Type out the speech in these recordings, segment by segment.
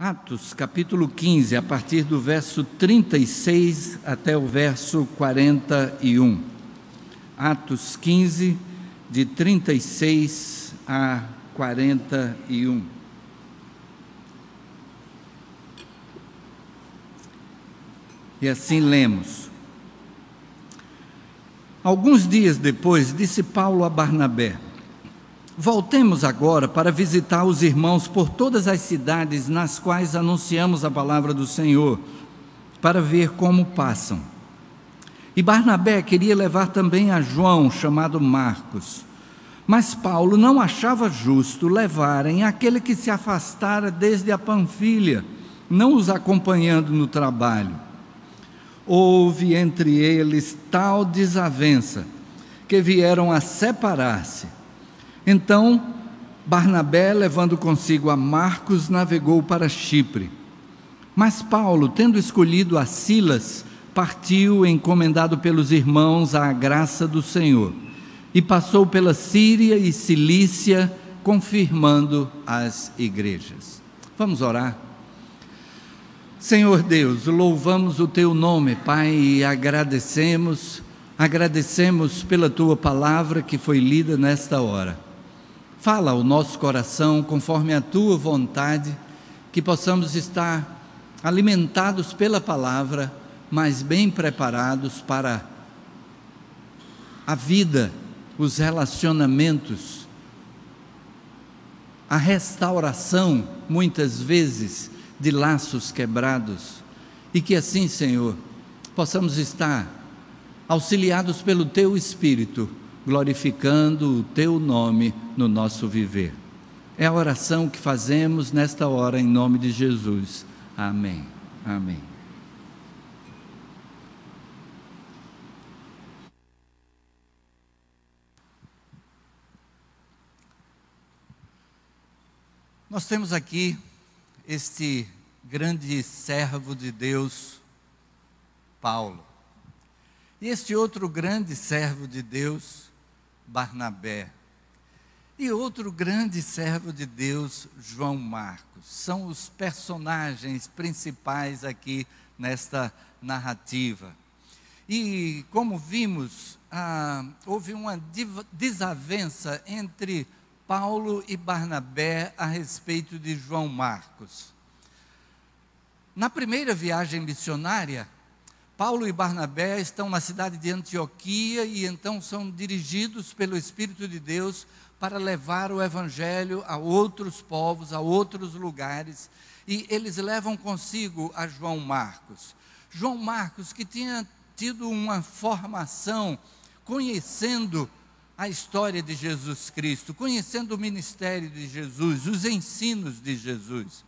Atos, capítulo 15, a partir do verso 36 até o verso 41. Atos 15, de 36 a 41. E assim lemos. Alguns dias depois, disse Paulo a Barnabé: voltemos agora para visitar os irmãos por todas as cidades nas quais anunciamos a palavra do Senhor, para ver como passam. E Barnabé queria levar também a João, chamado Marcos. Mas Paulo não achava justo levarem aquele que se afastara desde a Panfilha, não os acompanhando no trabalho. Houve entre eles tal desavença, que vieram a separar-se. Então, Barnabé, levando consigo a Marcos, navegou para Chipre. Mas Paulo, tendo escolhido a Silas, partiu encomendado pelos irmãos à graça do Senhor, e passou pela Síria e Cilícia, confirmando as igrejas. Vamos orar. Senhor Deus, louvamos o Teu nome, Pai, e agradecemos pela Tua palavra que foi lida nesta hora. Fala ao nosso coração, conforme a Tua vontade, que possamos estar alimentados pela palavra, mas bem preparados para a vida, os relacionamentos, a restauração, muitas vezes, de laços quebrados, e que assim, Senhor, possamos estar auxiliados pelo Teu Espírito, glorificando o Teu nome no nosso viver. É a oração que fazemos nesta hora, em nome de Jesus. Amém. Amém. Nós temos aqui este grande servo de Deus, Paulo, e este outro grande servo de Deus, Barnabé, e outro grande servo de Deus, João Marcos. São os personagens principais aqui nesta narrativa. E como vimos, houve uma desavença entre Paulo e Barnabé a respeito de João Marcos. Na primeira viagem missionária, Paulo e Barnabé estão na cidade de Antioquia e então são dirigidos pelo Espírito de Deus para levar o Evangelho a outros povos, a outros lugares, e eles levam consigo a João Marcos. João Marcos, que tinha tido uma formação conhecendo a história de Jesus Cristo, conhecendo o ministério de Jesus, os ensinos de Jesus.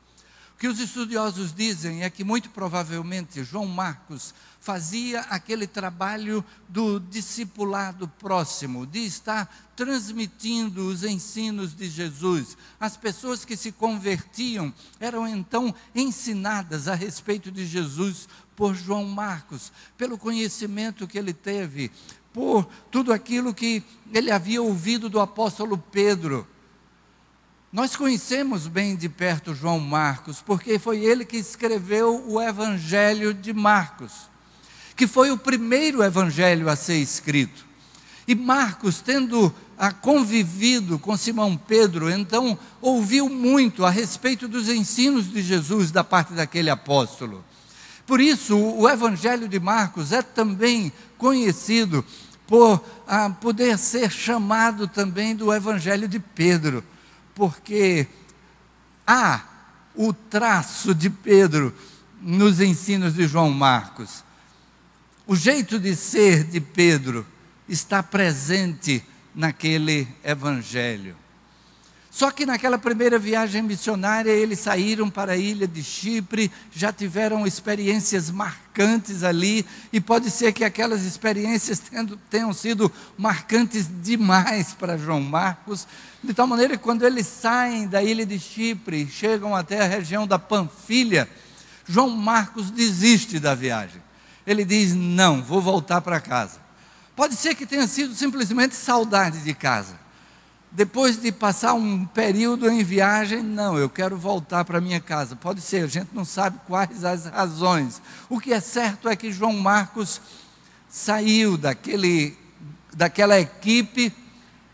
O que os estudiosos dizem é que muito provavelmente João Marcos fazia aquele trabalho do discipulado próximo, de estar transmitindo os ensinos de Jesus. As pessoas que se convertiam eram então ensinadas a respeito de Jesus por João Marcos, pelo conhecimento que ele teve, por tudo aquilo que ele havia ouvido do apóstolo Pedro. Nós conhecemos bem de perto João Marcos, porque foi ele que escreveu o Evangelho de Marcos, que foi o primeiro evangelho a ser escrito. E Marcos, tendo convivido com Simão Pedro, então ouviu muito a respeito dos ensinos de Jesus da parte daquele apóstolo. Por isso, o Evangelho de Marcos é também conhecido por poder ser chamado também do Evangelho de Pedro, porque há o traço de Pedro nos ensinos de João Marcos. O jeito de ser de Pedro está presente naquele Evangelho. Só que naquela primeira viagem missionária, eles saíram para a ilha de Chipre, já tiveram experiências marcantes ali, e pode ser que aquelas experiências tenham sido marcantes demais para João Marcos, de tal maneira que quando eles saem da ilha de Chipre, chegam até a região da Panfilha, João Marcos desiste da viagem. Ele diz: não, vou voltar para casa. Pode ser que tenha sido simplesmente saudade de casa. depois de passar um período em viagem, não, eu quero voltar para minha casa. Pode ser, a gente não sabe quais as razões. O que é certo é que João Marcos saiu daquela equipe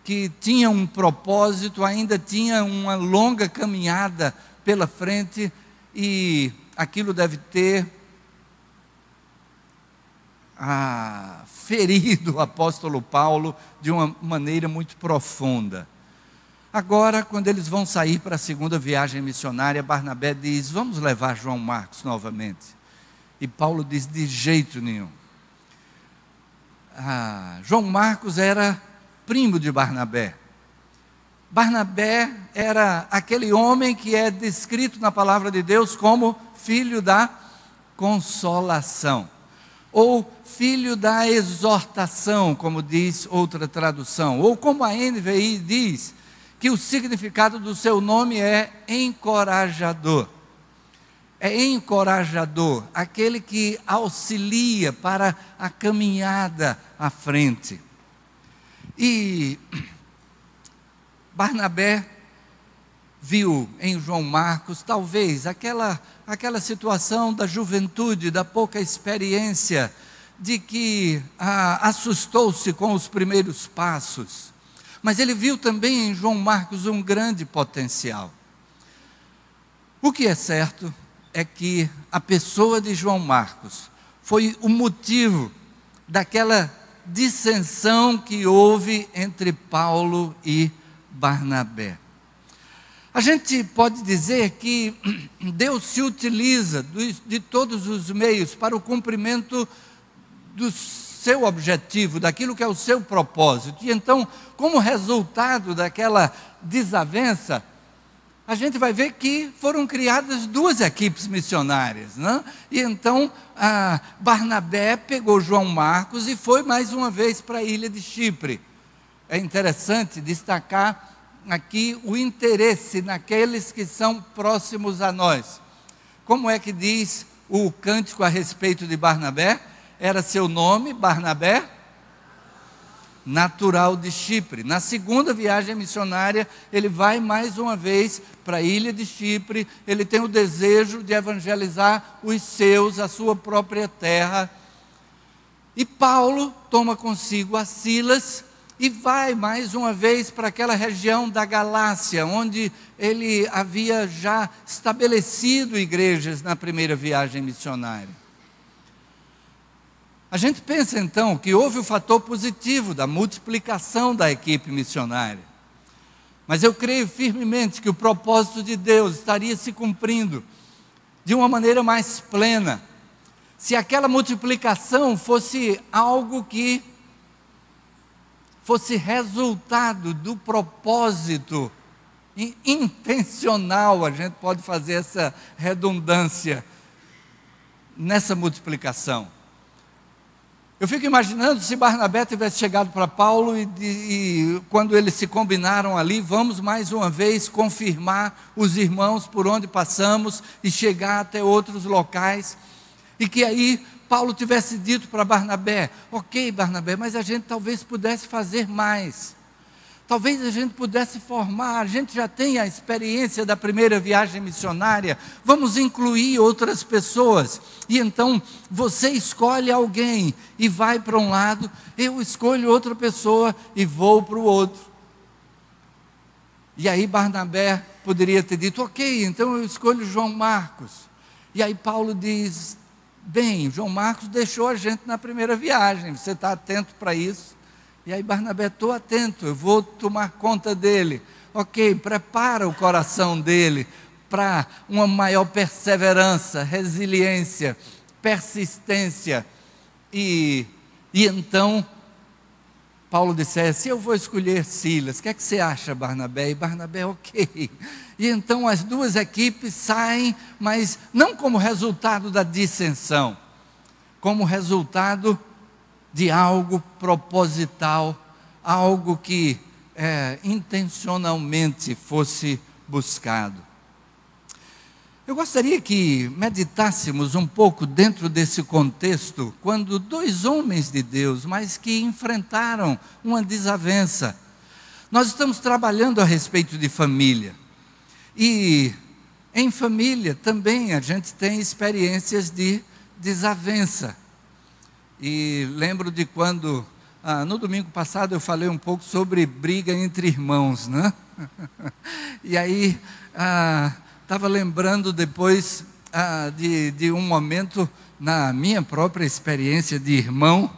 que tinha um propósito, ainda tinha uma longa caminhada pela frente, e aquilo deve ter ferido o apóstolo Paulo de uma maneira muito profunda. Agora, quando eles vão sair para a segunda viagem missionária, Barnabé diz: vamos levar João Marcos novamente. E Paulo diz: de jeito nenhum. João Marcos era primo de Barnabé. Barnabé era aquele homem que é descrito na palavra de Deus como filho da consolação, ou filho da exortação, como diz outra tradução, ou como a NVI diz, que o significado do seu nome é encorajador. É encorajador, aquele que auxilia para a caminhada à frente. E Barnabé viu em João Marcos, talvez, aquela situação da juventude, da pouca experiência, de que assustou-se com os primeiros passos. Mas ele viu também em João Marcos um grande potencial. O que é certo é que a pessoa de João Marcos foi o motivo daquela dissensão que houve entre Paulo e Barnabé. A gente pode dizer que Deus se utiliza de todos os meios para o cumprimento do seu objetivo, daquilo que é o seu propósito. E então, como resultado daquela desavença, a gente vai ver que foram criadas duas equipes missionárias, né? E então Barnabé pegou João Marcos e foi mais uma vez para a ilha de Chipre. É interessante destacar aqui o interesse naqueles que são próximos a nós. Como é que diz o cântico a respeito de Barnabé? Era seu nome, Barnabé, natural de Chipre. Na segunda viagem missionária, ele vai mais uma vez para a ilha de Chipre. Ele tem o desejo de evangelizar os seus, a sua própria terra. E Paulo toma consigo a Silas e vai mais uma vez para aquela região da Galácia, onde ele havia já estabelecido igrejas na primeira viagem missionária. A gente pensa então que houve o fator positivo da multiplicação da equipe missionária. Mas eu creio firmemente que o propósito de Deus estaria se cumprindo de uma maneira mais plena, se aquela multiplicação fosse algo que fosse resultado do propósito intencional, a gente pode fazer essa redundância nessa multiplicação. Eu fico imaginando se Barnabé tivesse chegado para Paulo e quando eles se combinaram ali, vamos mais uma vez confirmar os irmãos por onde passamos e chegar até outros locais, e que aí Paulo tivesse dito para Barnabé: ok, Barnabé, mas a gente talvez pudesse fazer mais, talvez a gente pudesse formar, a gente já tem a experiência da primeira viagem missionária, vamos incluir outras pessoas. E então você escolhe alguém e vai para um lado, eu escolho outra pessoa e vou para o outro. E aí Barnabé poderia ter dito: ok, então eu escolho João Marcos. E aí Paulo diz: bem, João Marcos deixou a gente na primeira viagem, você está atento para isso? E aí Barnabé: estou atento, eu vou tomar conta dele. Ok, prepara o coração dele para uma maior perseverança, resiliência, persistência. E então Paulo dissesse: eu vou escolher Silas, o que é que você acha, Barnabé? E Barnabé: ok. E então as duas equipes saem, mas não como resultado da dissensão, como resultado de algo proposital, algo que intencionalmente fosse buscado. Eu gostaria que meditássemos um pouco dentro desse contexto, quando dois homens de Deus, mas que enfrentaram uma desavença. Nós estamos trabalhando a respeito de família. E em família também a gente tem experiências de desavença. E lembro de quando, no domingo passado, eu falei um pouco sobre briga entre irmãos, né? E aí, estava lembrando depois de um momento na minha própria experiência de irmão,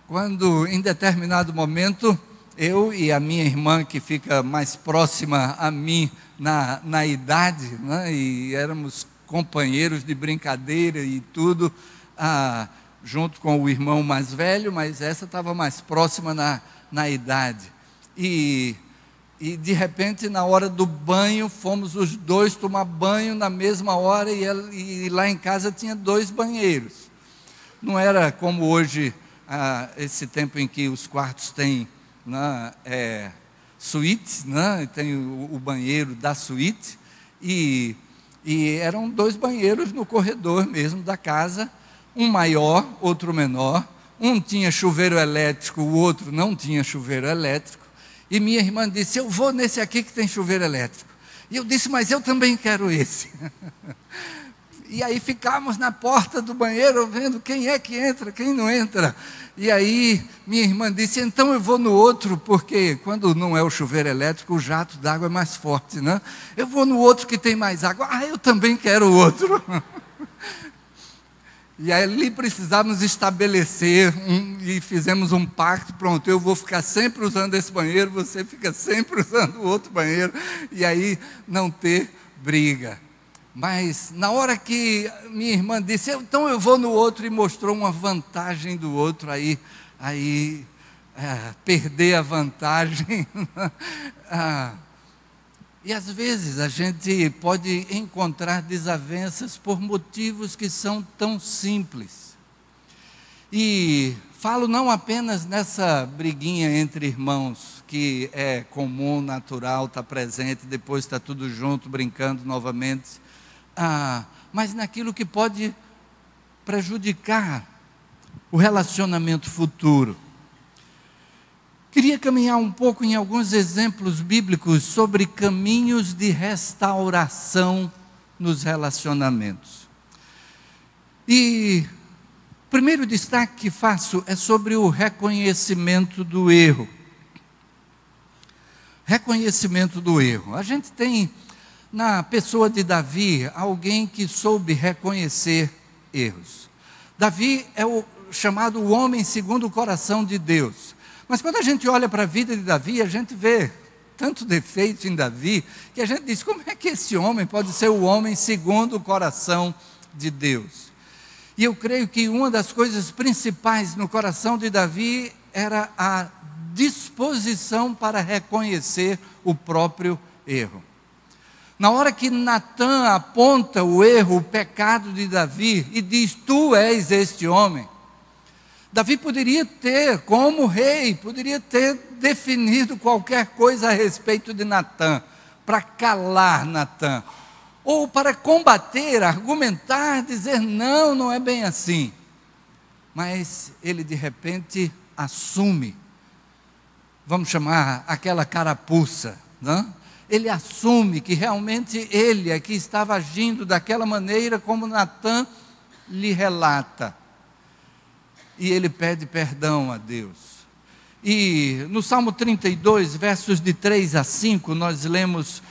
quando em determinado momento, eu e a minha irmã, que fica mais próxima a mim na idade, né? E éramos companheiros de brincadeira e tudo, junto com o irmão mais velho, mas essa estava mais próxima na idade. E de repente, na hora do banho, fomos os dois tomar banho na mesma hora, e lá em casa tinha 2 banheiros. Não era como hoje, esse tempo em que os quartos têm, né, suítes, né, tem o banheiro da suíte, e eram 2 banheiros no corredor mesmo da casa, um maior, outro menor, um tinha chuveiro elétrico, o outro não tinha chuveiro elétrico, e minha irmã disse: eu vou nesse aqui que tem chuveiro elétrico. E eu disse: mas eu também quero esse. E aí ficávamos na porta do banheiro vendo quem é que entra, quem não entra. E aí minha irmã disse: então eu vou no outro, porque quando não é o chuveiro elétrico, o jato d'água é mais forte, né? Eu vou no outro que tem mais água. Eu também quero o outro. E aí ali precisávamos estabelecer, e fizemos um pacto: pronto, eu vou ficar sempre usando esse banheiro, você fica sempre usando o outro banheiro, e aí não ter briga. Mas na hora que minha irmã disse: então eu vou no outro, e mostrou uma vantagem do outro, perder a vantagem. E às vezes a gente pode encontrar desavenças por motivos que são tão simples. E falo não apenas nessa briguinha entre irmãos, que é comum, natural, está presente, depois está tudo junto, brincando novamente, mas naquilo que pode prejudicar o relacionamento futuro. Queria caminhar um pouco em alguns exemplos bíblicos sobre caminhos de restauração nos relacionamentos. E o primeiro destaque que faço é sobre o reconhecimento do erro. Reconhecimento do erro. A gente tem na pessoa de Davi alguém que soube reconhecer erros. Davi é o chamado o homem segundo o coração de Deus. Mas quando a gente olha para a vida de Davi, a gente vê tanto defeito em Davi, que a gente diz: como é que esse homem pode ser o homem segundo o coração de Deus? E eu creio que uma das coisas principais no coração de Davi era a disposição para reconhecer o próprio erro. Na hora que Natã aponta o erro, o pecado de Davi, e diz: tu és este homem, Davi poderia ter, como rei, poderia ter definido qualquer coisa a respeito de Natã, para calar Natã, ou para combater, argumentar, dizer: não, não é bem assim. Mas ele de repente assume, vamos chamar aquela carapuça, né? Ele assume que realmente ele é que estava agindo daquela maneira como Natã lhe relata. E ele pede perdão a Deus. E no Salmo 32, versos de 3 a 5, nós lemos: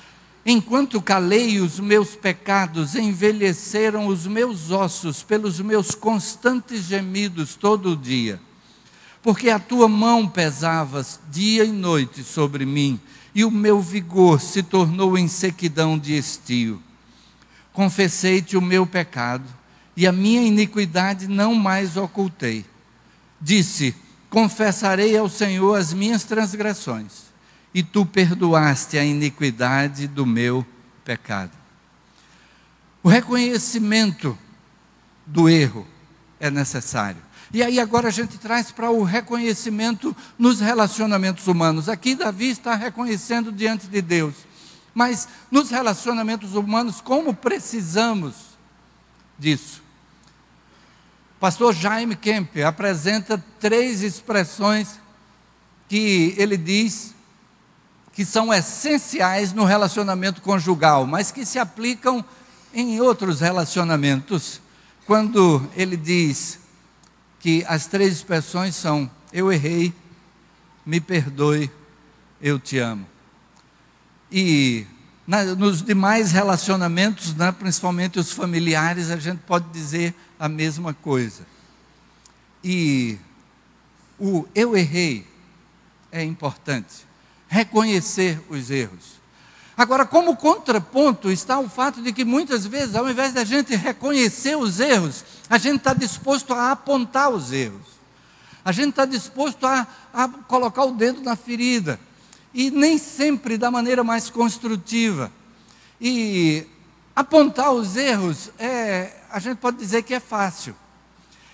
enquanto calei os meus pecados, envelheceram os meus ossos pelos meus constantes gemidos todo o dia. Porque a tua mão pesava dia e noite sobre mim, e o meu vigor se tornou em sequidão de estio. Confessei-te o meu pecado, e a minha iniquidade não mais ocultei. Disse: confessarei ao Senhor as minhas transgressões, e tu perdoaste a iniquidade do meu pecado. O reconhecimento do erro é necessário. E aí agora a gente traz para o reconhecimento nos relacionamentos humanos. Aqui Davi está reconhecendo diante de Deus, mas nos relacionamentos humanos, como precisamos disso? Pastor Jaime Kemp apresenta 3 expressões que ele diz que são essenciais no relacionamento conjugal, mas que se aplicam em outros relacionamentos. Quando ele diz que as 3 expressões são: eu errei, me perdoe, eu te amo. E nos demais relacionamentos, né, principalmente os familiares, a gente pode dizer a mesma coisa. E o eu errei é importante, reconhecer os erros. Agora, como contraponto, está o fato de que muitas vezes, ao invés da gente reconhecer os erros, a gente está disposto a apontar os erros. A gente está disposto a colocar o dedo na ferida. E nem sempre da maneira mais construtiva. E apontar os erros, a gente pode dizer que é fácil.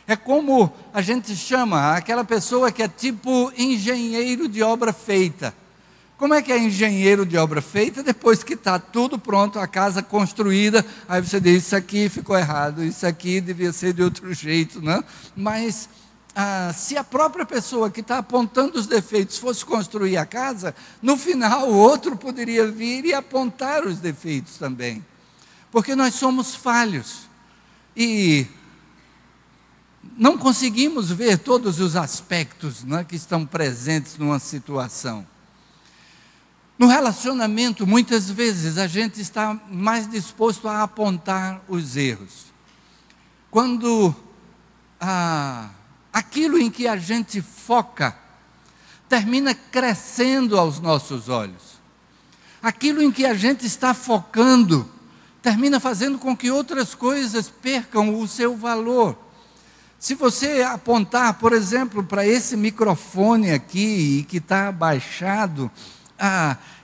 É como a gente chama aquela pessoa que é tipo engenheiro de obra feita. Como é que é engenheiro de obra feita? Depois que está tudo pronto, a casa construída, aí você diz: isso aqui ficou errado, isso aqui devia ser de outro jeito, né? Mas se a própria pessoa que está apontando os defeitos fosse construir a casa, no final o outro poderia vir e apontar os defeitos também. Porque nós somos falhos e não conseguimos ver todos os aspectos, né, que estão presentes numa situação. No relacionamento, muitas vezes, a gente está mais disposto a apontar os erros. Quando aquilo em que a gente foca termina crescendo aos nossos olhos. Aquilo em que a gente está focando termina fazendo com que outras coisas percam o seu valor. Se você apontar, por exemplo, para esse microfone aqui, que está abaixado,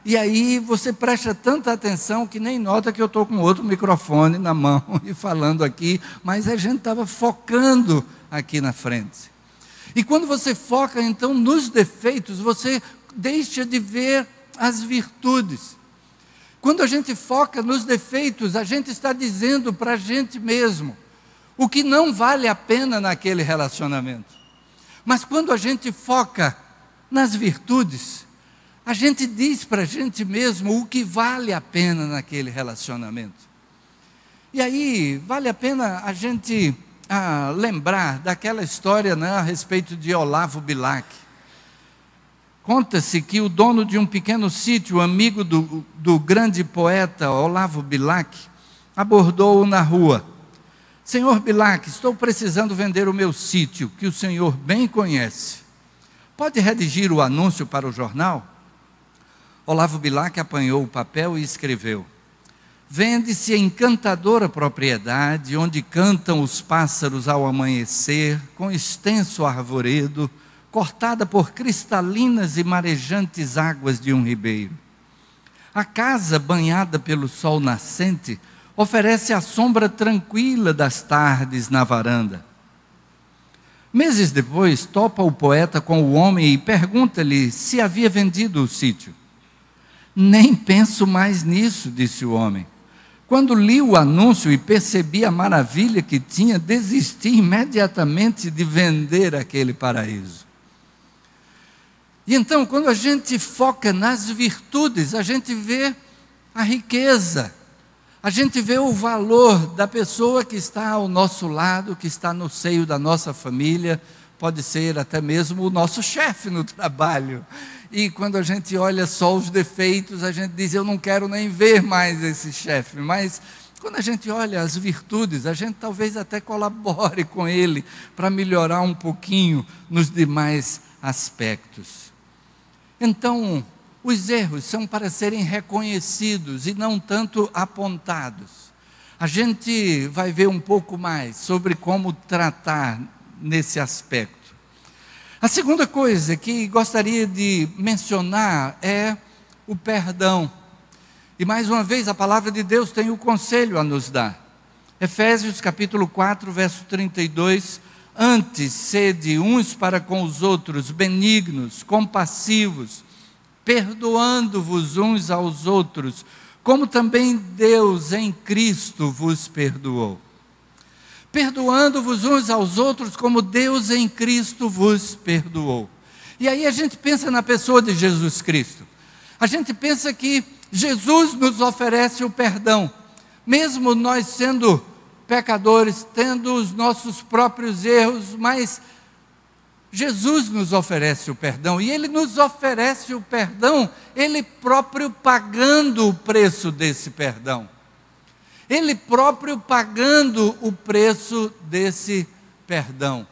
e aí você presta tanta atenção que nem nota que eu estou com outro microfone na mão e falando aqui, mas a gente estava focando aqui na frente. E quando você foca então nos defeitos, você deixa de ver as virtudes. Quando a gente foca nos defeitos, a gente está dizendo para a gente mesmo o que não vale a pena naquele relacionamento. Mas quando a gente foca nas virtudes, a gente diz para a gente mesmo o que vale a pena naquele relacionamento. E aí, vale a pena a gente lembrar daquela história, né, a respeito de Olavo Bilac. Conta-se que o dono de um pequeno sítio, amigo do grande poeta Olavo Bilac, abordou-o na rua. Senhor Bilac, estou precisando vender o meu sítio, que o senhor bem conhece. Pode redigir o anúncio para o jornal? Olavo Bilac apanhou o papel e escreveu: vende-se a encantadora propriedade, onde cantam os pássaros ao amanhecer, com extenso arvoredo, cortada por cristalinas e marejantes águas de um ribeiro. A casa, banhada pelo sol nascente, oferece a sombra tranquila das tardes na varanda. Meses depois, topa o poeta com o homem e pergunta-lhe se havia vendido o sítio. Nem penso mais nisso, disse o homem. Quando li o anúncio e percebi a maravilha que tinha, desisti imediatamente de vender aquele paraíso. E então, quando a gente foca nas virtudes, a gente vê a riqueza, a gente vê o valor da pessoa que está ao nosso lado, que está no seio da nossa família, pode ser até mesmo o nosso chefe no trabalho. E quando a gente olha só os defeitos, a gente diz: eu não quero nem ver mais esse chefe. Mas quando a gente olha as virtudes, a gente talvez até colabore com ele para melhorar um pouquinho nos demais aspectos. Então, os erros são para serem reconhecidos e não tanto apontados. A gente vai ver um pouco mais sobre como tratar nesse aspecto. A segunda coisa que gostaria de mencionar é o perdão. E mais uma vez a palavra de Deus tem o conselho a nos dar. Efésios capítulo 4, verso 32. Antes, sede uns para com os outros benignos, compassivos, perdoando-vos uns aos outros, como também Deus em Cristo vos perdoou. Perdoando-vos uns aos outros, como Deus em Cristo vos perdoou. E aí a gente pensa na pessoa de Jesus Cristo. A gente pensa que Jesus nos oferece o perdão, mesmo nós sendo pecadores, tendo os nossos próprios erros, mas Jesus nos oferece o perdão, e Ele nos oferece o perdão, Ele próprio pagando o preço desse perdão. Ele próprio pagando o preço desse perdão.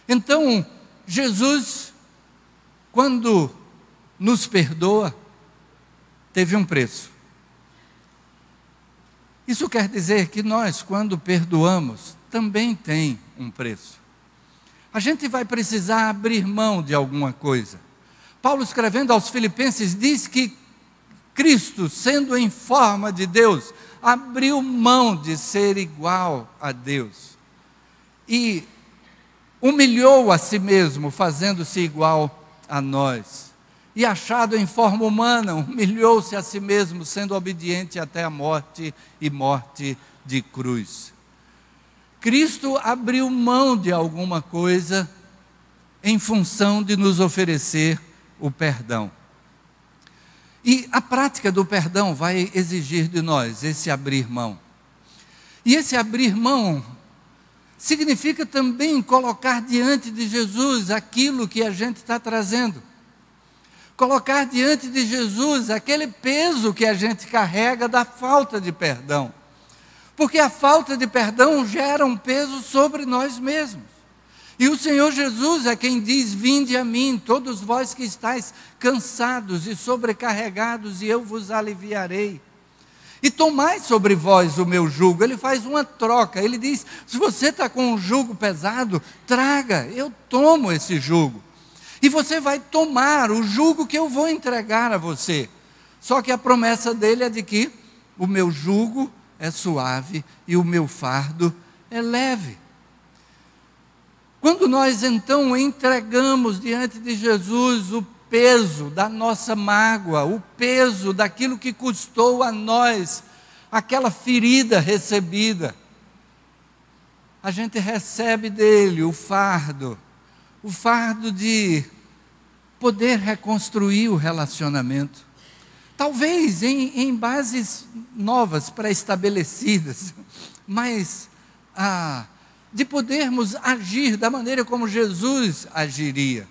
Então, Jesus, quando nos perdoa, teve um preço. Isso quer dizer que nós, quando perdoamos, também tem um preço. A gente vai precisar abrir mão de alguma coisa. Paulo, escrevendo aos Filipenses, diz que Cristo, sendo em forma de Deus, abriu mão de ser igual a Deus e humilhou a si mesmo, fazendo-se igual a nós. E achado em forma humana, humilhou-se a si mesmo, sendo obediente até a morte e morte de cruz. Cristo abriu mão de alguma coisa em função de nos oferecer o perdão. E a prática do perdão vai exigir de nós esse abrir mão. E esse abrir mão significa também colocar diante de Jesus aquilo que a gente está trazendo. Colocar diante de Jesus aquele peso que a gente carrega da falta de perdão. Porque a falta de perdão gera um peso sobre nós mesmos. E o Senhor Jesus é quem diz: vinde a mim, todos vós que estáis cansados e sobrecarregados, e eu vos aliviarei. E tomai sobre vós o meu jugo. Ele faz uma troca, ele diz: se você está com um jugo pesado, traga, eu tomo esse jugo. E você vai tomar o jugo que eu vou entregar a você. Só que a promessa dele é de que o meu jugo é suave e o meu fardo é leve. Quando nós então entregamos diante de Jesus o peso da nossa mágoa, o peso daquilo que custou a nós aquela ferida recebida, a gente recebe dele o fardo de poder reconstruir o relacionamento. Talvez em bases novas, pré-estabelecidas, mas de podermos agir da maneira como Jesus agiria.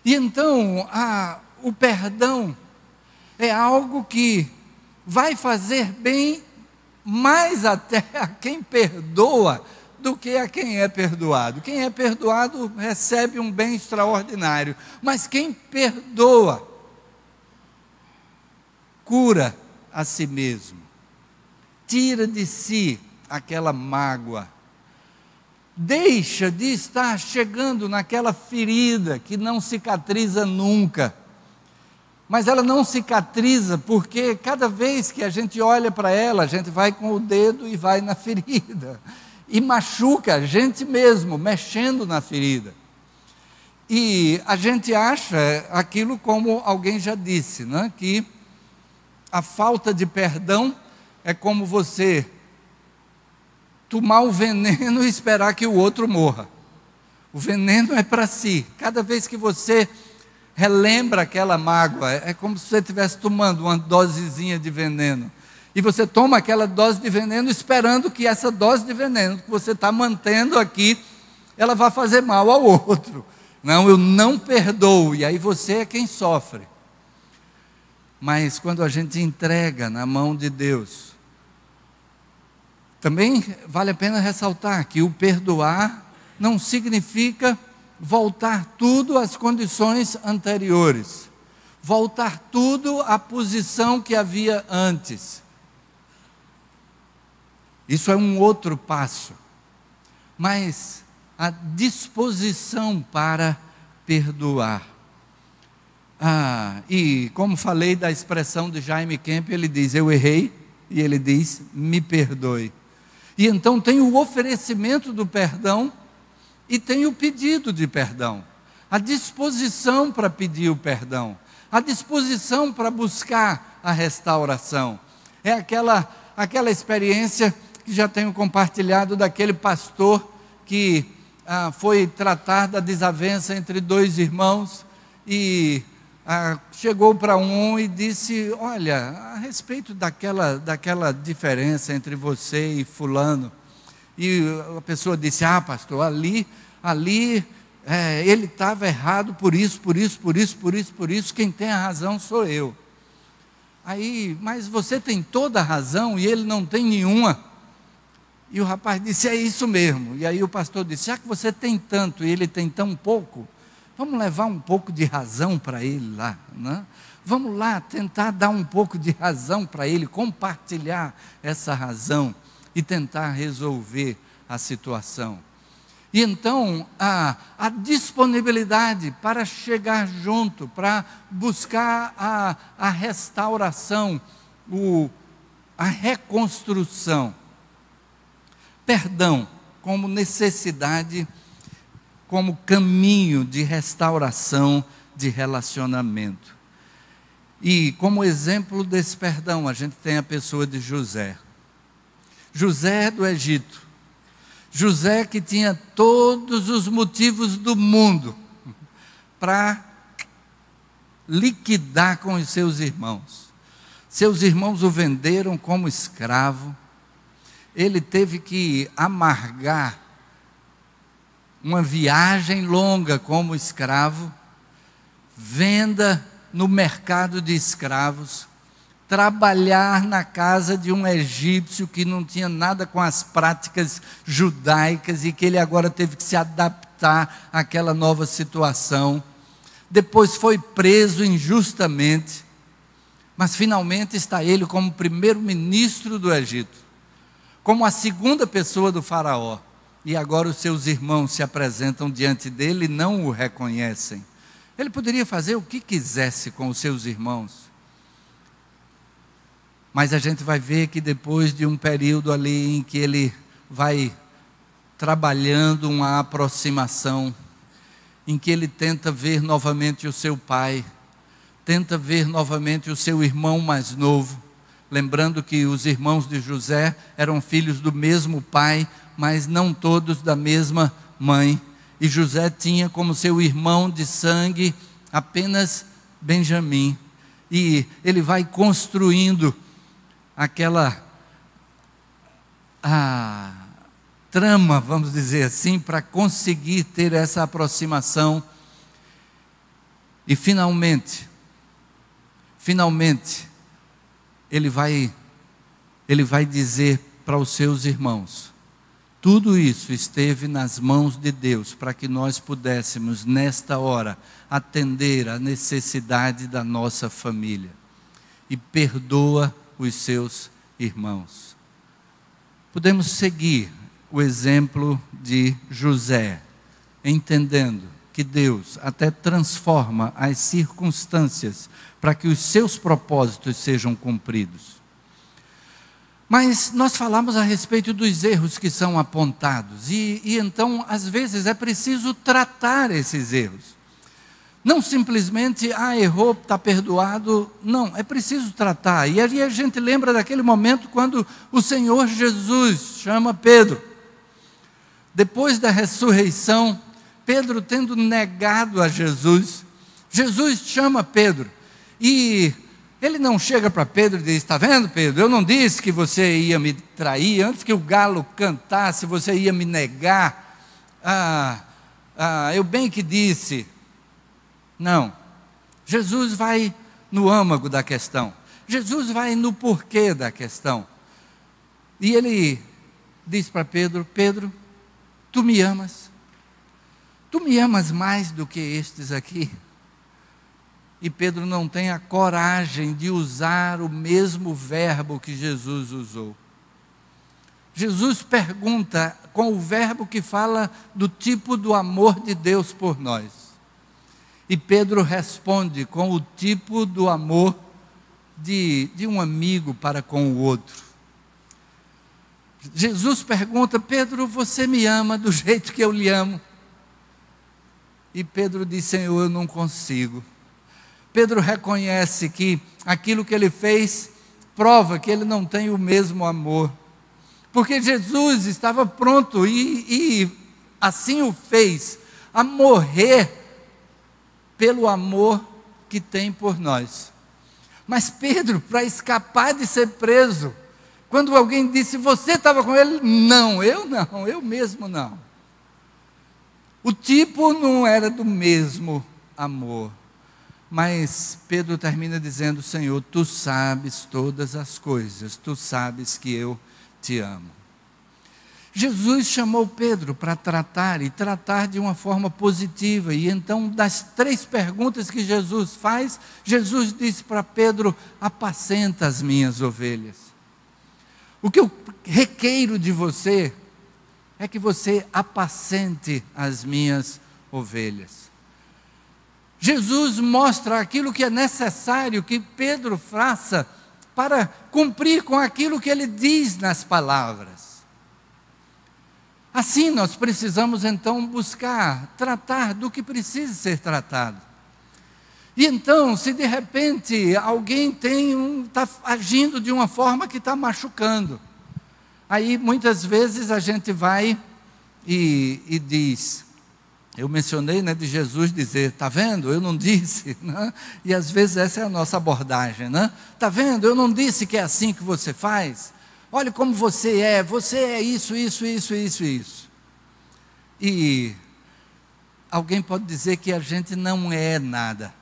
E então, o perdão é algo que vai fazer bem mais até a quem perdoa do que a quem é perdoado. Quem é perdoado recebe um bem extraordinário, mas quem perdoa cura a si mesmo, tira de si aquela mágoa, deixa de estar chegando naquela ferida que não cicatriza nunca, mas ela não cicatriza porque cada vez que a gente olha para ela, a gente vai com o dedo e vai na ferida, e machuca a gente mesmo, mexendo na ferida. E a gente acha aquilo como alguém já disse, né? Que a falta de perdão é como você tomar o veneno e esperar que o outro morra. O veneno é para si. Cada vez que você relembra aquela mágoa, é como se você estivesse tomando uma dosezinha de veneno. E você toma aquela dose de veneno esperando que essa dose de veneno que você está mantendo aqui, ela vai fazer mal ao outro. Não, eu não perdoo, e aí você é quem sofre. Mas quando a gente entrega na mão de Deus, também vale a pena ressaltar que o perdoar não significa voltar tudo às condições anteriores, voltar tudo à posição que havia antes. Isso é um outro passo, mas a disposição para perdoar. E como falei da expressão de Jaime Kemp, ele diz: eu errei, e ele diz: me perdoe. E então tem o oferecimento do perdão e tem o pedido de perdão, a disposição para pedir o perdão, a disposição para buscar a restauração. É aquela experiência que já tenho compartilhado daquele pastor que foi tratar da desavença entre dois irmãos, e chegou para um e disse: olha, a respeito daquela diferença entre você e fulano. E a pessoa disse: pastor, ali ele estava errado por isso, quem tem a razão sou eu. Aí, mas você tem toda a razão e ele não tem nenhuma. E o rapaz disse: é isso mesmo. E aí o pastor disse: já que você tem tanto e ele tem tão pouco, vamos levar um pouco de razão para ele lá, né? Vamos lá tentar dar um pouco de razão para ele, compartilhar essa razão e tentar resolver a situação. E então a disponibilidade para chegar junto, para buscar a restauração, a reconstrução. Perdão como necessidade, como caminho de restauração de relacionamento. E como exemplo desse perdão, a gente tem a pessoa de José. José do Egito. José que tinha todos os motivos do mundo para liquidar com os seus irmãos. Seus irmãos o venderam como escravo. Ele teve que amargar uma viagem longa como escravo, venda no mercado de escravos, trabalhar na casa de um egípcio que não tinha nada com as práticas judaicas e que ele agora teve que se adaptar àquela nova situação. Depois foi preso injustamente, mas finalmente está ele como primeiro-ministro do Egito, como a segunda pessoa do faraó. E agora os seus irmãos se apresentam diante dele e não o reconhecem. Ele poderia fazer o que quisesse com os seus irmãos. Mas a gente vai ver que depois de um período ali em que ele vai trabalhando uma aproximação, em que ele tenta ver novamente o seu pai, tenta ver novamente o seu irmão mais novo, lembrando que os irmãos de José eram filhos do mesmo pai, mas não todos da mesma mãe. E José tinha como seu irmão de sangue apenas Benjamim. E ele vai construindo aquela trama, vamos dizer assim, para conseguir ter essa aproximação. E finalmente, ele vai dizer para os seus irmãos: tudo isso esteve nas mãos de Deus para que nós pudéssemos, nesta hora, atender a necessidade da nossa família. E perdoa os seus irmãos. Podemos seguir o exemplo de José, entendendo que Deus até transforma as circunstâncias para que os seus propósitos sejam cumpridos. Mas nós falamos a respeito dos erros que são apontados, e então, às vezes, é preciso tratar esses erros. Não simplesmente, errou, está perdoado. Não, é preciso tratar. E aí a gente lembra daquele momento quando o Senhor Jesus chama Pedro. Depois da ressurreição, Pedro tendo negado a Jesus, Jesus chama Pedro. E ele não chega para Pedro e diz: está vendo, Pedro, eu não disse que você ia me trair, antes que o galo cantasse, você ia me negar. Eu bem que disse. Não, Jesus vai no âmago da questão, Jesus vai no porquê da questão. E ele diz para Pedro: Pedro, tu me amas? Tu me amas mais do que estes aqui? E Pedro não tem a coragem de usar o mesmo verbo que Jesus usou. Jesus pergunta com o verbo que fala do tipo do amor de Deus por nós. E Pedro responde com o tipo do amor de um amigo para com o outro. Jesus pergunta: Pedro, você me ama do jeito que eu lhe amo? E Pedro diz: Senhor, eu não consigo. Pedro reconhece que aquilo que ele fez prova que ele não tem o mesmo amor. Porque Jesus estava pronto e assim o fez, a morrer pelo amor que tem por nós. Mas Pedro, para escapar de ser preso, quando alguém disse, você estava com ele? Não, eu mesmo não. O tipo não era do mesmo amor. Mas Pedro termina dizendo, Senhor, tu sabes todas as coisas, tu sabes que eu te amo. Jesus chamou Pedro para tratar de uma forma positiva. E então, das 3 perguntas que Jesus faz, Jesus disse para Pedro, apacenta as minhas ovelhas. O que eu requeiro de você é que você apacente as minhas ovelhas. Jesus mostra aquilo que é necessário que Pedro faça para cumprir com aquilo que ele diz nas palavras. Assim nós precisamos então tratar do que precisa ser tratado. E então, se de repente alguém está agindo de uma forma que está machucando, aí muitas vezes a gente vai e diz, eu mencionei, de Jesus dizer, está vendo, eu não disse, né? E às vezes essa é a nossa abordagem, está vendo, eu não disse que é assim que você faz, olha como você é isso. E alguém pode dizer que a gente não é nada,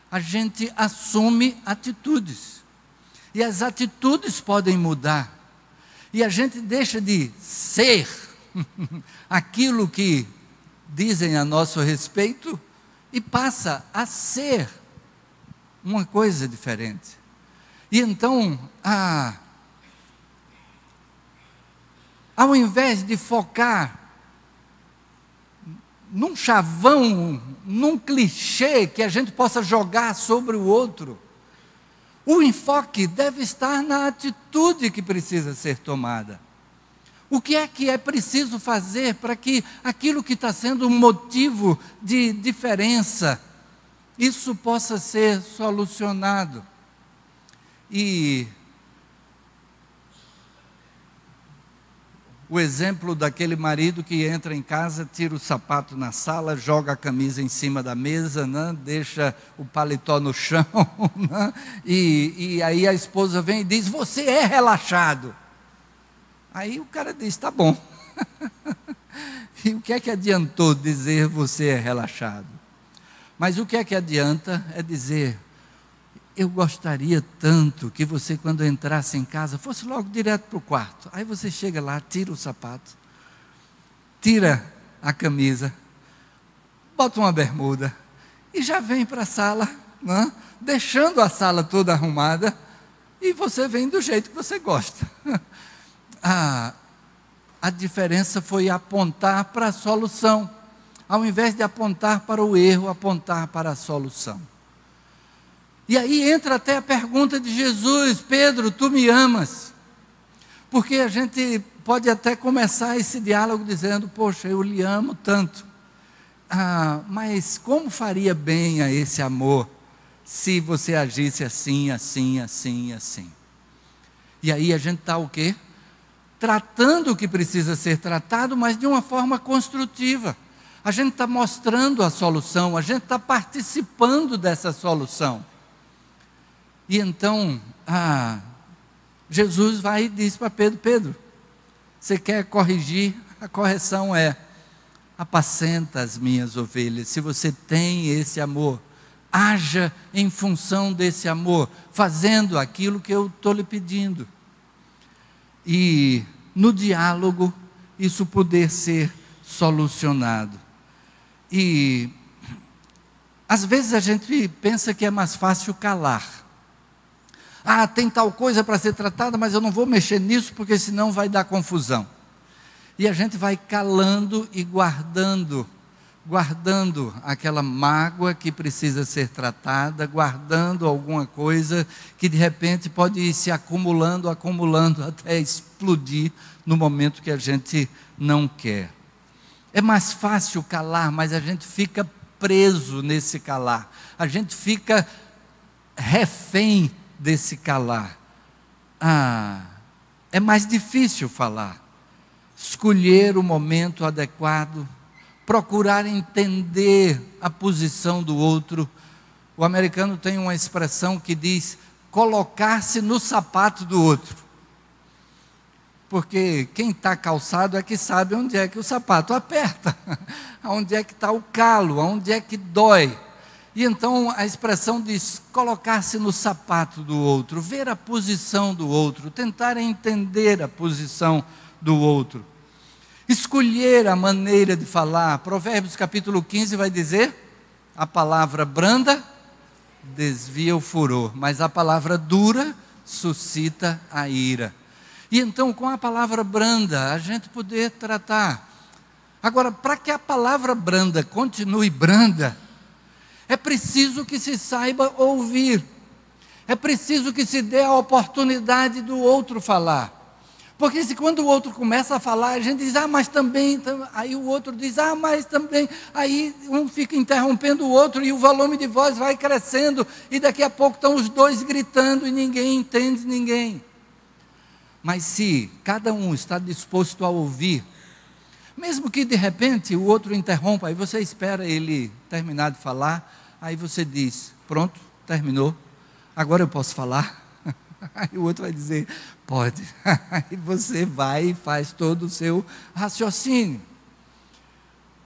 a gente assume atitudes, e as atitudes podem mudar, e a gente deixa de ser aquilo que dizem a nosso respeito e passa a ser uma coisa diferente. E então, ao invés de focar num chavão, num clichê que a gente possa jogar sobre o outro, o enfoque deve estar na atitude que precisa ser tomada. O que é preciso fazer para que aquilo que está sendo um motivo de diferença, isso possa ser solucionado? E o exemplo daquele marido que entra em casa, tira o sapato na sala, joga a camisa em cima da mesa, deixa o paletó no chão, e aí a esposa vem e diz, você é relaxado. Aí o cara diz, tá bom. E o que adiantou dizer você é relaxado? Mas o que adianta é dizer, eu gostaria tanto que você, quando entrasse em casa, fosse logo direto para o quarto. Aí você chega lá, tira o sapato, tira a camisa, bota uma bermuda e já vem para a sala, deixando a sala toda arrumada, e você vem do jeito que você gosta. A diferença foi apontar para a solução, ao invés de apontar para o erro, apontar para a solução. E aí entra até a pergunta de Jesus, Pedro, tu me amas? Porque a gente pode até começar esse diálogo dizendo, poxa, eu lhe amo tanto, mas como faria bem a esse amor, se você agisse assim? E aí a gente está o quê? Tratando o que precisa ser tratado, mas de uma forma construtiva. A gente está mostrando a solução, a gente está participando dessa solução. E então, Jesus vai e diz para Pedro, Pedro, você quer corrigir? A correção é, apacenta as minhas ovelhas. Se você tem esse amor, haja em função desse amor, fazendo aquilo que eu estou lhe pedindo. E no diálogo, isso poder ser solucionado. E às vezes a gente pensa que é mais fácil calar. Tem tal coisa para ser tratada, mas eu não vou mexer nisso, porque senão vai dar confusão. E a gente vai calando e guardando aquela mágoa que precisa ser tratada, guardando alguma coisa que de repente pode ir se acumulando, até explodir no momento que a gente não quer. É mais fácil calar, mas a gente fica preso nesse calar, a gente fica refém desse calar. É mais difícil falar, escolher o momento adequado, procurar entender a posição do outro, O americano tem uma expressão que diz colocar-se no sapato do outro. Porque quem está calçado é que sabe onde é que o sapato aperta, onde é que está o calo, onde é que dói. E então a expressão diz colocar-se no sapato do outro, ver a posição do outro, tentar entender a posição do outro. Escolher a maneira de falar. Provérbios capítulo 15 vai dizer, a palavra branda desvia o furor, mas a palavra dura suscita a ira. E então com a palavra branda a gente poder tratar. Agora, para que a palavra branda continue branda, é preciso que se saiba ouvir. É preciso que se dê a oportunidade do outro falar. Porque se quando o outro começa a falar, a gente diz, mas também, aí o outro diz, mas também, aí um fica interrompendo o outro e o volume de voz vai crescendo e daqui a pouco estão os dois gritando e ninguém entende ninguém. Mas se cada um está disposto a ouvir, mesmo que de repente o outro interrompa, aí você espera ele terminar de falar, aí você diz, pronto, terminou, agora eu posso falar? Aí o outro vai dizer, pode. Aí você vai e faz todo o seu raciocínio.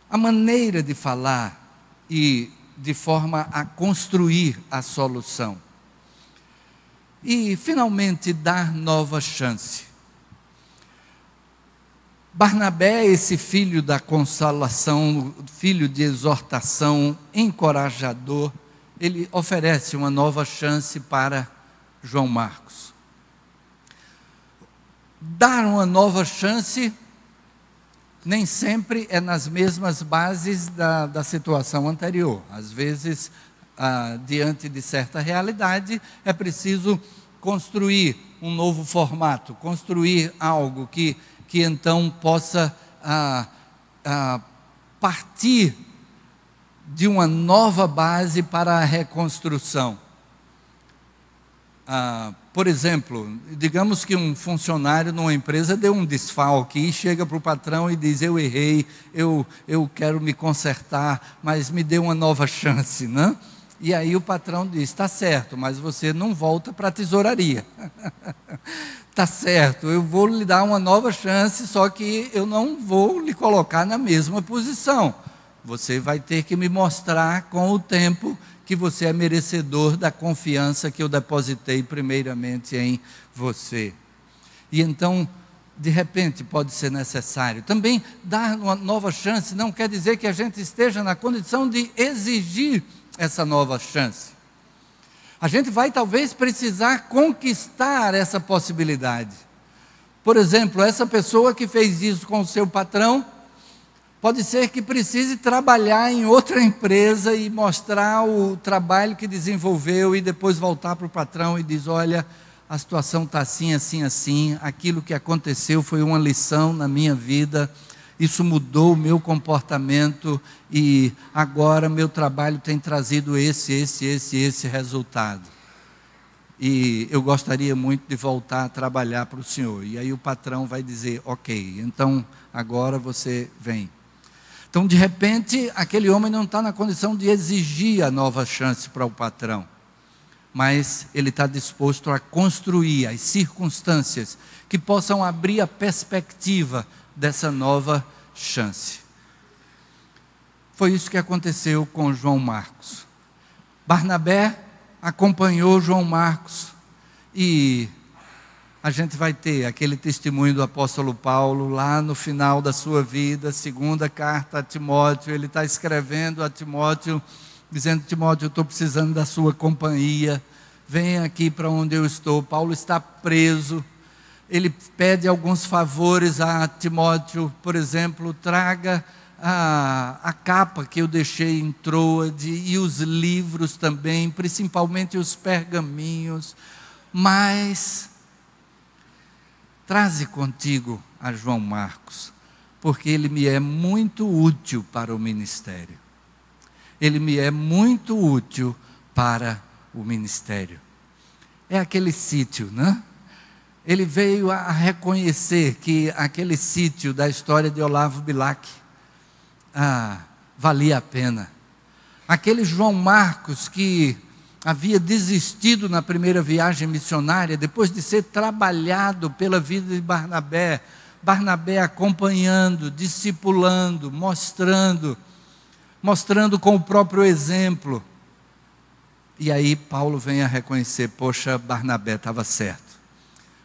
A maneira de falar e de forma a construir a solução. E finalmente dar nova chance. Barnabé, esse filho da consolação, filho de exortação, encorajador, ele oferece uma nova chance para João Marcos. Dar uma nova chance nem sempre é nas mesmas bases da situação anterior. Às vezes, diante de certa realidade, é preciso construir um novo formato, construir algo que então possa partir de uma nova base para a reconstrução. Por exemplo, digamos que um funcionário numa empresa deu um desfalque e chega para o patrão e diz, eu errei, eu quero me consertar, mas me dê uma nova chance, né? E aí o patrão diz, está certo, mas você não volta para a tesouraria. Está certo, eu vou lhe dar uma nova chance, só que eu não vou lhe colocar na mesma posição. Você vai ter que me mostrar com o tempo que você é merecedor da confiança que eu depositei primeiramente em você. E então, de repente, pode ser necessário. Também dar uma nova chance não quer dizer que a gente esteja na condição de exigir essa nova chance. A gente vai talvez precisar conquistar essa possibilidade. Por exemplo, essa pessoa que fez isso com o seu patrão, pode ser que precise trabalhar em outra empresa e mostrar o trabalho que desenvolveu e depois voltar para o patrão e diz, olha, a situação está assim, assim, assim, aquilo que aconteceu foi uma lição na minha vida, isso mudou o meu comportamento e agora meu trabalho tem trazido esse resultado. E eu gostaria muito de voltar a trabalhar para o senhor. E aí o patrão vai dizer, ok, então agora você vem. Então, de repente, aquele homem não está na condição de exigir a nova chance para o patrão, mas ele está disposto a construir as circunstâncias que possam abrir a perspectiva dessa nova chance. Foi isso que aconteceu com João Marcos. Barnabé acompanhou João Marcos e a gente vai ter aquele testemunho do apóstolo Paulo lá no final da sua vida, segunda carta a Timóteo, ele está escrevendo a Timóteo, dizendo, Timóteo, eu estou precisando da sua companhia, venha aqui para onde eu estou. Paulo está preso, ele pede alguns favores a Timóteo, por exemplo, traga a capa que eu deixei em Troade e os livros também, principalmente os pergaminhos, mas traze contigo a João Marcos, porque ele me é muito útil para o ministério. Ele me é muito útil para o ministério. É aquele sítio, né? Ele veio a reconhecer que aquele sítio da história de Olavo Bilac, valia a pena. Aquele João Marcos que havia desistido na primeira viagem missionária, depois de ser trabalhado pela vida de Barnabé, Barnabé acompanhando, discipulando, mostrando com o próprio exemplo. E aí Paulo vem a reconhecer, poxa, Barnabé estava certo.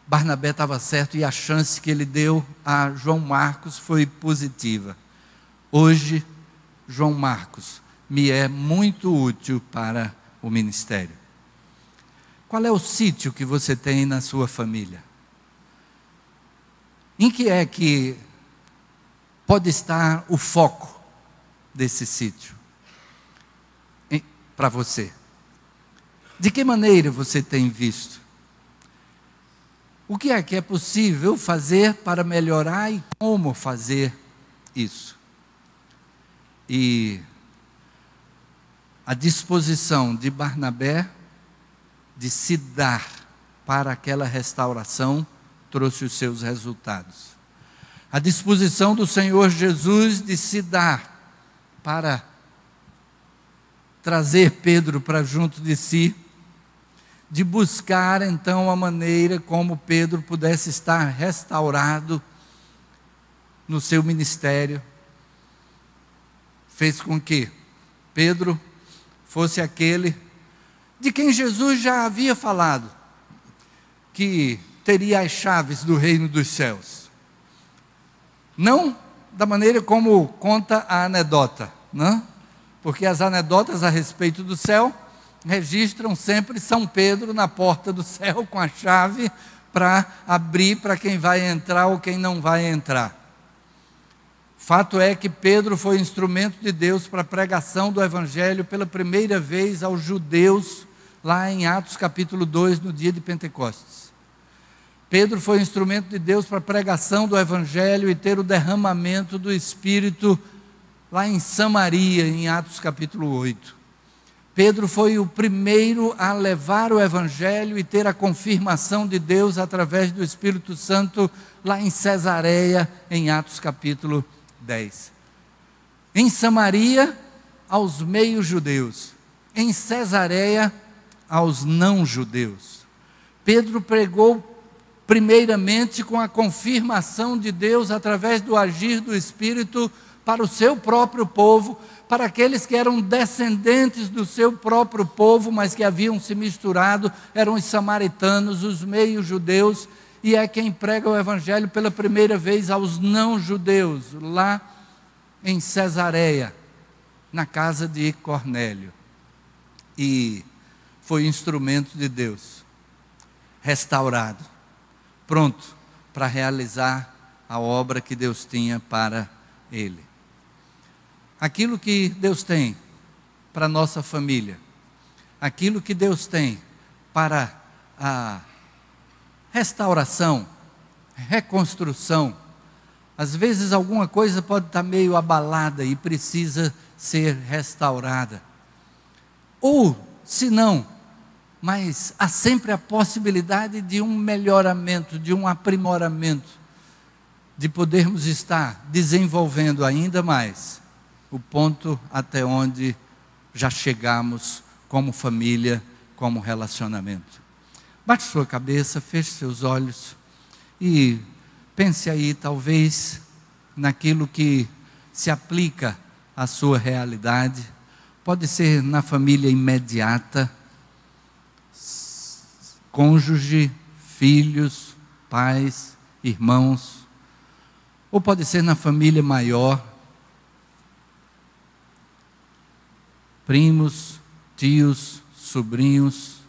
Barnabé estava certo e a chance que ele deu a João Marcos foi positiva. Hoje, João Marcos me é muito útil para o ministério. Qual é o sítio que você tem na sua família? Em que é que pode estar o foco desse sítio para você? De que maneira você tem visto? O que é possível fazer para melhorar e como fazer isso? E a disposição de Barnabé de se dar para aquela restauração trouxe os seus resultados. A disposição do Senhor Jesus de se dar para trazer Pedro para junto de si, de buscar então a maneira como Pedro pudesse estar restaurado no seu ministério, fez com que Pedro fosse aquele de quem Jesus já havia falado, que teria as chaves do reino dos céus. Não da maneira como conta a anedota, não? Porque as anedotas a respeito do céu registram sempre São Pedro na porta do céu com a chave para abrir para quem vai entrar ou quem não vai entrar. Fato é que Pedro foi instrumento de Deus para a pregação do Evangelho pela primeira vez aos judeus, lá em Atos capítulo 2, no dia de Pentecostes. Pedro foi instrumento de Deus para a pregação do Evangelho e ter o derramamento do Espírito lá em Samaria, em Atos capítulo 8. Pedro foi o primeiro a levar o Evangelho e ter a confirmação de Deus através do Espírito Santo lá em Cesareia, em Atos capítulo 10. Em Samaria, aos meios-judeus. Em Cesareia, aos não-judeus. Pedro pregou primeiramente com a confirmação de Deus através do agir do Espírito para o seu próprio povo, para aqueles que eram descendentes do seu próprio povo, mas que haviam se misturado, eram os samaritanos, os meios-judeus, e é quem prega o Evangelho pela primeira vez aos não-judeus, lá em Cesareia, na casa de Cornélio. E foi instrumento de Deus, restaurado, pronto para realizar a obra que Deus tinha para ele. Aquilo que Deus tem para a nossa família, aquilo que Deus tem para a restauração, reconstrução, às vezes alguma coisa pode estar meio abalada e precisa ser restaurada. Ou, se não, mas há sempre a possibilidade de um melhoramento, de um aprimoramento, de podermos estar desenvolvendo ainda mais o ponto até onde já chegamos como família, como relacionamento. Bate sua cabeça, feche seus olhos e pense aí talvez naquilo que se aplica à sua realidade. Pode ser na família imediata, cônjuge, filhos, pais, irmãos, ou pode ser na família maior, primos, tios, sobrinhos.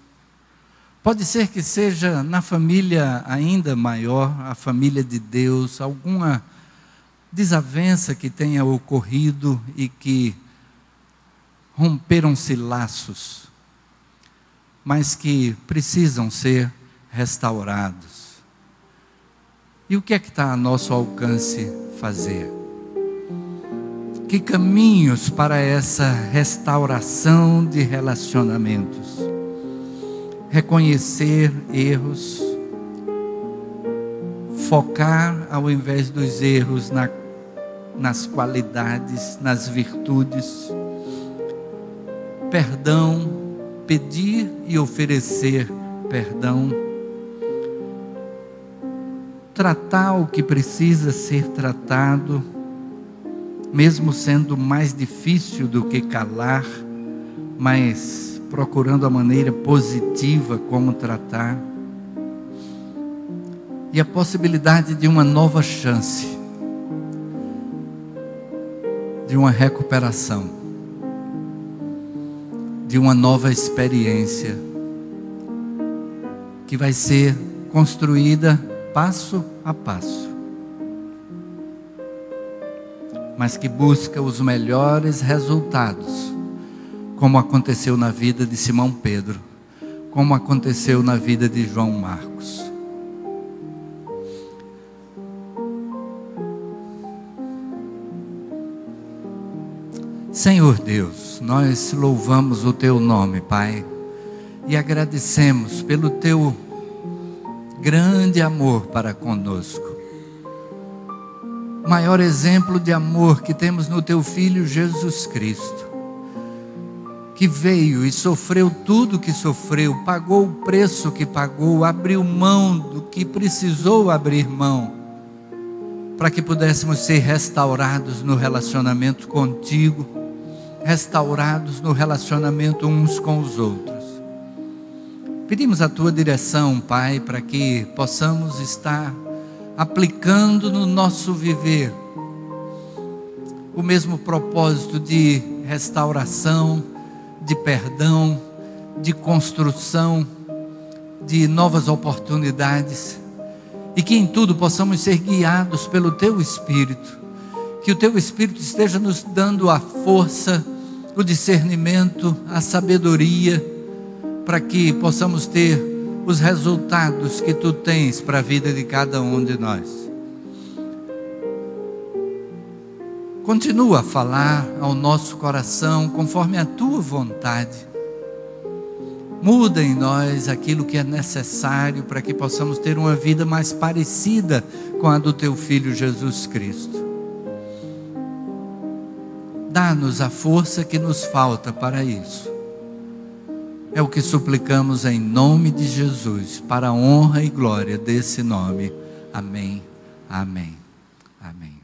Pode ser que seja na família ainda maior, a família de Deus, alguma desavença que tenha ocorrido e que romperam-se laços, mas que precisam ser restaurados. E o que é que está a nosso alcance fazer? Que caminhos para essa restauração de relacionamentos? Reconhecer erros, focar ao invés dos erros nas qualidades, nas virtudes, perdão, pedir e oferecer perdão, tratar o que precisa ser tratado, mesmo sendo mais difícil do que calar, mas procurando a maneira positiva como tratar, e a possibilidade de uma nova chance, de uma recuperação, de uma nova experiência, que vai ser construída passo a passo, mas que busca os melhores resultados, como aconteceu na vida de Simão Pedro, como aconteceu na vida de João Marcos. Senhor Deus, nós louvamos o Teu nome, Pai, e agradecemos pelo Teu grande amor para conosco. O maior exemplo de amor que temos no Teu Filho Jesus Cristo, que veio e sofreu tudo que sofreu, pagou o preço que pagou, abriu mão do que precisou abrir mão, para que pudéssemos ser restaurados no relacionamento contigo, restaurados no relacionamento uns com os outros. Pedimos a Tua direção, Pai, para que possamos estar aplicando no nosso viver o mesmo propósito de restauração, de perdão, de construção, de novas oportunidades, e que em tudo possamos ser guiados pelo Teu Espírito, que o Teu Espírito esteja nos dando a força, o discernimento, a sabedoria, para que possamos ter os resultados que Tu tens para a vida de cada um de nós. Continua a falar ao nosso coração conforme a Tua vontade. Muda em nós aquilo que é necessário para que possamos ter uma vida mais parecida com a do Teu Filho Jesus Cristo. Dá-nos a força que nos falta para isso. É o que suplicamos em nome de Jesus, para a honra e glória desse nome. Amém, amém, amém.